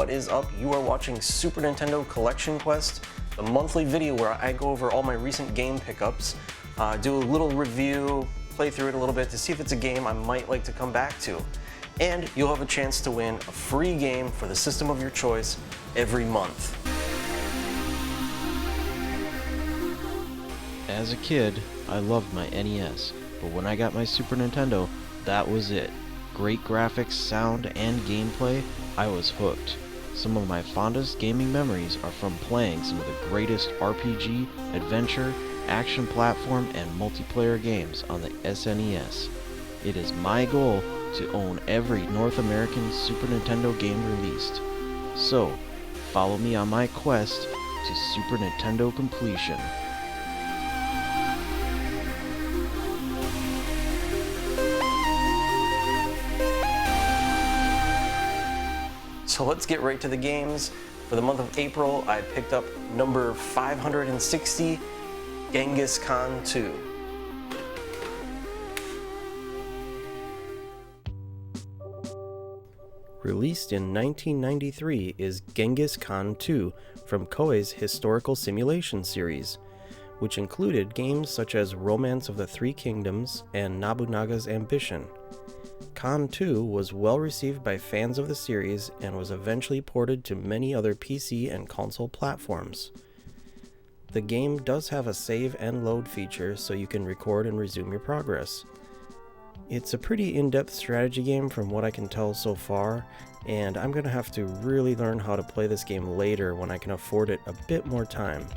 what is up? You are watching Super Nintendo Collection Quest, the monthly video where I go over all my recent game pickups, do a little review, play through it a little bit to see if it's a game I might like to come back to. And you'll have a chance to win a free game for the system of your choice every month. As a kid, I loved my NES, but when I got my Super Nintendo, that was it. Great graphics, sound, and gameplay, I was hooked. Some of my fondest gaming memories are from playing some of the greatest RPG, adventure, action platform, and multiplayer games on the SNES. It is my goal to own every North American Super Nintendo game released. So, follow me on my quest to Super Nintendo completion. So let's get right to the games. For the month of April, I picked up number 560, Genghis Khan II. Released in 1993 is Genghis Khan II from Koei's historical simulation series, which included games such as Romance of the Three Kingdoms and Nobunaga's Ambition. Khan II was well received by fans of the series and was eventually ported to many other PC and console platforms. The game does have a save and load feature so you can record and resume your progress. It's a pretty in-depth strategy game from what I can tell so far, and I'm going to have to really learn how to play this game later when I can afford it a bit more time.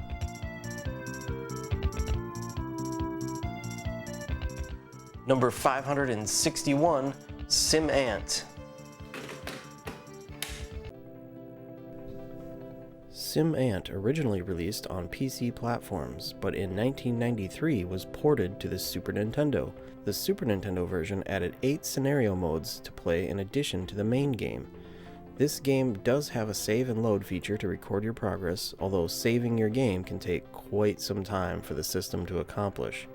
Number 561, SimAnt. SimAnt originally released on PC platforms, but in 1993 was ported to the Super Nintendo. The Super Nintendo version added 8 scenario modes to play in addition to the main game. This game does have a save and load feature to record your progress, although saving your game can take quite some time for the system to accomplish.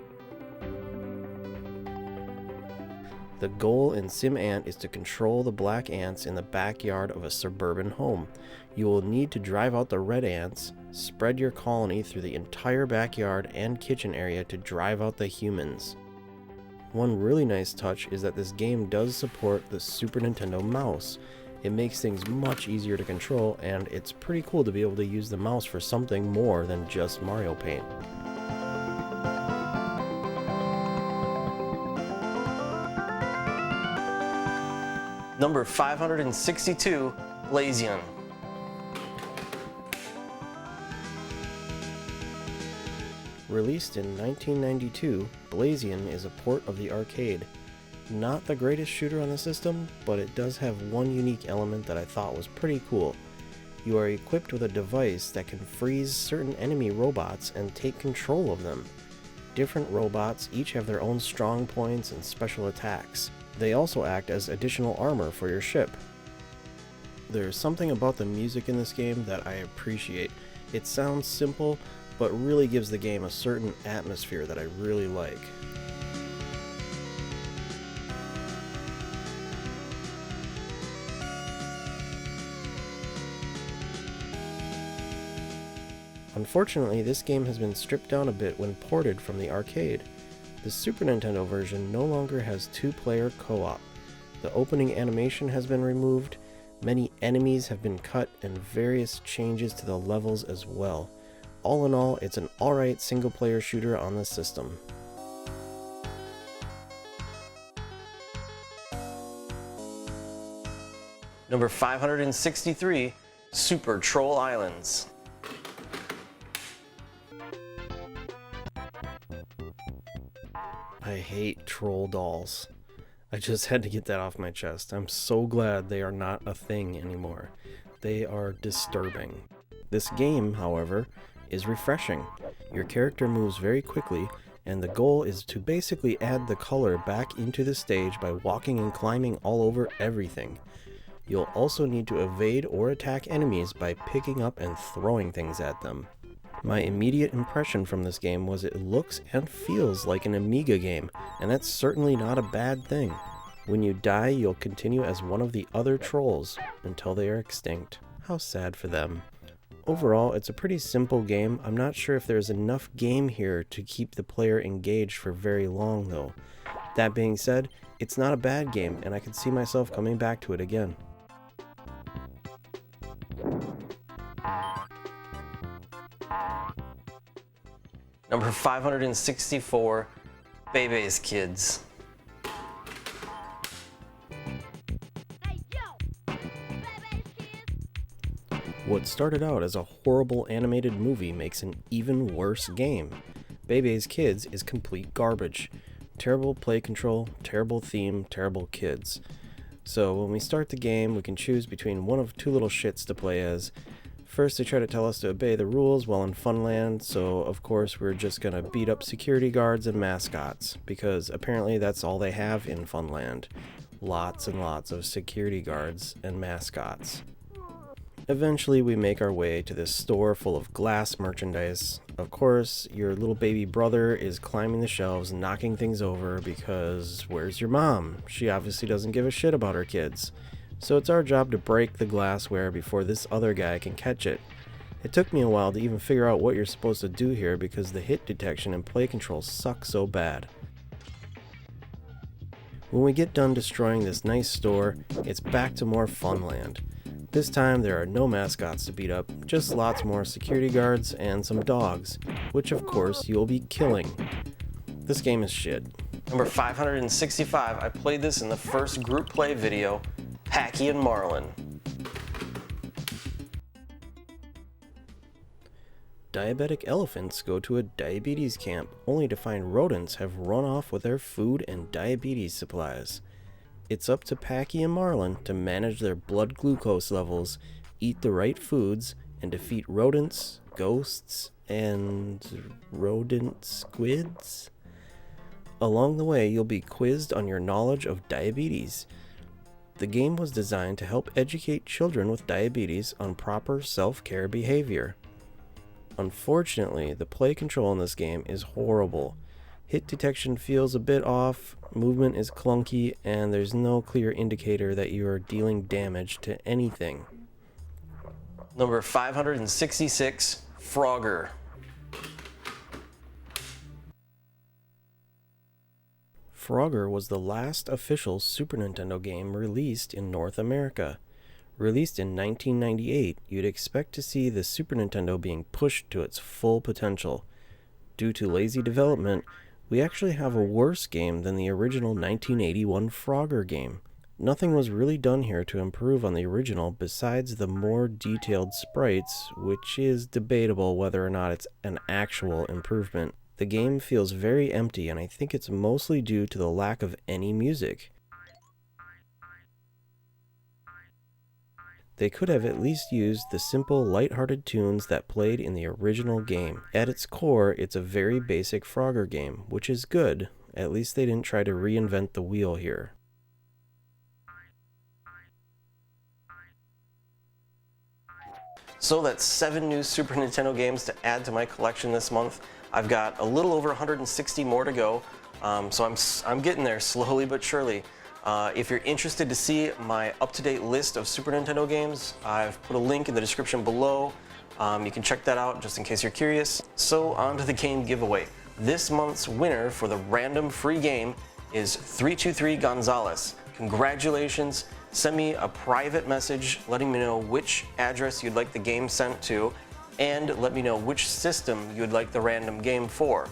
The goal in SimAnt is to control the black ants in the backyard of a suburban home. You will need to drive out the red ants, spread your colony through the entire backyard and kitchen area to drive out the humans. One really nice touch is that this game does support the Super Nintendo mouse. It makes things much easier to control, and it's pretty cool to be able to use the mouse for something more than just Mario Paint. Number 562, BlaZeon. Released in 1992, BlaZeon is a port of the arcade. Not the greatest shooter on the system, but it does have one unique element that I thought was pretty cool. You are equipped with a device that can freeze certain enemy robots and take control of them. Different robots each have their own strong points and special attacks. They also act as additional armor for your ship. There's something about the music in this game that I appreciate. It sounds simple, but really gives the game a certain atmosphere that I really like. Unfortunately, this game has been stripped down a bit when ported from the arcade. The Super Nintendo version no longer has 2-player co-op. The opening animation has been removed, many enemies have been cut, and various changes to the levels as well. All in all, it's an alright single-player shooter on the system. Number 563, Super Troll Islands. I hate troll dolls. I just had to get that off my chest. I'm so glad they are not a thing anymore. They are disturbing. This game, however, is refreshing. Your character moves very quickly, and the goal is to basically add the color back into the stage by walking and climbing all over everything. You'll also need to evade or attack enemies by picking up and throwing things at them. My immediate impression from this game was it looks and feels like an Amiga game, and that's certainly not a bad thing. When you die, you'll continue as one of the other trolls until they are extinct. How sad for them. Overall, it's a pretty simple game. I'm not sure if there's enough game here to keep the player engaged for very long though. That being said, it's not a bad game and I can see myself coming back to it again. Number 564, Bebe's Kids. What started out as a horrible animated movie makes an even worse game. Bebe's Kids is complete garbage. Terrible play control, terrible theme, terrible kids. So when we start the game, we can choose between one of two little shits to play as. First, they try to tell us to obey the rules while in Funland, so of course we're just gonna beat up security guards and mascots, because apparently that's all they have in Funland. Lots and lots of security guards and mascots. Eventually, we make our way to this store full of glass merchandise. Of course, your little baby brother is climbing the shelves, knocking things over because where's your mom? She obviously doesn't give a shit about her kids. So it's our job to break the glassware before this other guy can catch it. It took me a while to even figure out what you're supposed to do here because the hit detection and play control suck so bad. When we get done destroying this nice store, it's back to more Funland. This time there are no mascots to beat up, just lots more security guards and some dogs, which of course you'll be killing. This game is shit. Number 565, I played this in the first group play video, Packy and Marlon. Diabetic elephants go to a diabetes camp only to find rodents have run off with their food and diabetes supplies. It's up to Packy and Marlon to manage their blood glucose levels, eat the right foods, and defeat rodents, ghosts, and rodent squids. Along the way, you'll be quizzed on your knowledge of diabetes. The game was designed to help educate children with diabetes on proper self-care behavior. Unfortunately, the play control in this game is horrible. Hit detection feels a bit off, movement is clunky, and there's no clear indicator that you are dealing damage to anything. Number 566, Frogger. Frogger was the last official Super Nintendo game released in North America. Released in 1998, you'd expect to see the Super Nintendo being pushed to its full potential. Due to lazy development, we actually have a worse game than the original 1981 Frogger game. Nothing was really done here to improve on the original besides the more detailed sprites, which is debatable whether or not it's an actual improvement. The game feels very empty, and I think it's mostly due to the lack of any music. They could have at least used the simple, light-hearted tunes that played in the original game. At its core, it's a very basic Frogger game, which is good. At least they didn't try to reinvent the wheel here. So that's 7 new Super Nintendo games to add to my collection this month. I've got a little over 160 more to go, so I'm getting there slowly but surely. If you're interested to see my up-to-date list of Super Nintendo games, I've put a link in the description below. You can check that out just in case you're curious. So on to the game giveaway. This month's winner for the random free game is 323 Gonzalez. Congratulations. Send me a private message letting me know which address you'd like the game sent to, and let me know which system you'd like the random game for.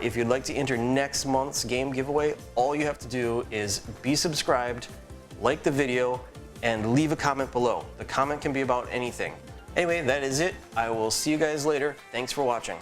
If you'd like to enter next month's game giveaway, all you have to do is be subscribed, like the video, and leave a comment below. The comment can be about anything. Anyway, that is it. I will see you guys later. Thanks for watching.